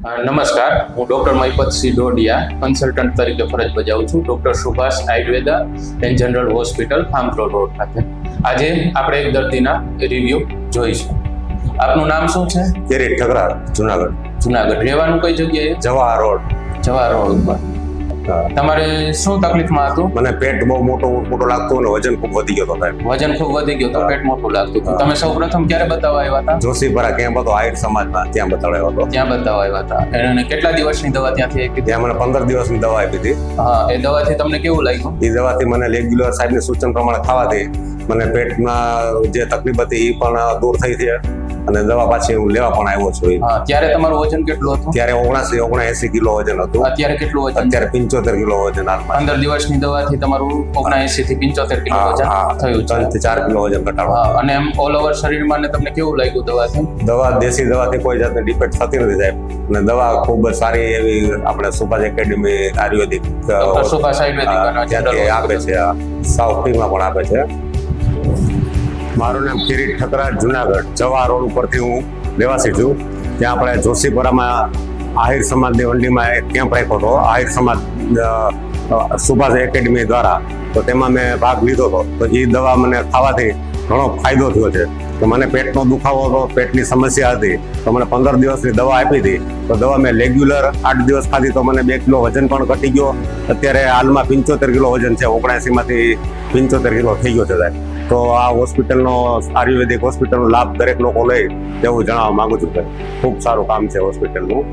નમસ્કાર, હું doctor Mahipatsinh Dodiya consultant તરીકે ફરજ બજાવું છું doctor Subhash Ayurveda and general hospital Khamrod road ખાતે. આજે આપણે એક દર્દીના રિવ્યુ જોઈશું. આપનું નામ શું છે? કિરીટ ઠકરાર, જુનાગઢ. જુનાગઢ. રહેવાનું કઈ જગ્યાએ? જવાહર રોડ. જવાહર રોડ ઉપર. તમારે શું તકલીફમાં હતું? મને પેટ બહુ મોટો લાગતું અને વજન ખૂબ વધી ગયો હતો સાહેબ. વજન ખૂબ વધી ગયું તો પેટ મોટું લાગતું હતું. તમે સૌ પ્રથમ ક્યારે બતાવવા આવ્યા હતા? જોશીપરા કેમ્પ હતો આહિર સમાજમાં, ત્યાં બતાડ્યો હતો. ત્યાં બતાવવા આવ્યા હતા. અને કેટલા દિવસની દવા ત્યાંથી આપી? ત્યાં મને 15 દિવસની દવા આપી હતી. હા, એ દવાથી તમને કેવું લાગ્યું? એ દવાથી મને રેગ્યુલર સાહેબની સૂચન પ્રમાણે ખાવાથી મને પેટમાં જે તકલીફ હતી એ પણ દૂર થઈ છે અને દવા પાછી હું લેવા પણ આવ્યો છું. હા, ત્યારે તમારું વજન કેટલું હતું? ત્યારે 79 કિલો વજન હતું. અત્યારે કેટલું વજન? અત્યારે 75 કિલો વજન હાલમાં. 15 દિવસની દવાથી તમારું 79 થી 75 કિલો વજન થયું છે. 3 થી 4 કિલો વજન ઘટાડો. હા, અને એમ ઓલ ઓવર શરીરમાં ને તમને કેવું લાગ્યું દવાથી? દવા દેશી દવાથી કોઈ જાતની ડિપેન્ડ થતી નથી સાહેબ. અને દવા ખૂબ જ સારી એવી આપણે સુભાષ એકેડેમી આયુર્વેદિક ડોક્ટર સુભાષ આયુર્વેદિક ત્યાંથી આપે છે. સાઉથ ફ્રીમાં પણ આપે છે. મારું નામ કિરીટ ઠકરાર, જુનાગઢ. જવાહર રોડ ઉપરથી હું રહેવાસી છું. ત્યાં આપણે જોશીપુરામાં આહિર સમાજની વંડીમાં એક કેમ્પ રાખ્યો હતો, આહિર સમાજ સુભાષ એકેડમી દ્વારા. તો તેમાં મેં ભાગ લીધો હતો. તો એ દવા મને ખાવાથી ઘણો ફાયદો થયો છે. તો મને પેટનો દુખાવો હતો, પેટની સમસ્યા હતી, તો મને 15 દિવસની દવા આપી હતી. તો દવા મેં રેગ્યુલર 8 દિવસ ખાધી તો મને 2 કિલો વજન પણ ઘટી ગયો. અત્યારે હાલમાં 75 કિલો વજન છે. 79માંથી 75 કિલો થઈ ગયો છે સાહેબ. તો આ હોસ્પિટલનો, આયુર્વેદિક હોસ્પિટલનો લાભ દરેક લોકો લે તેવું જણાવવા માંગુ છું. ખૂબ સારું કામ છે હોસ્પિટલનું.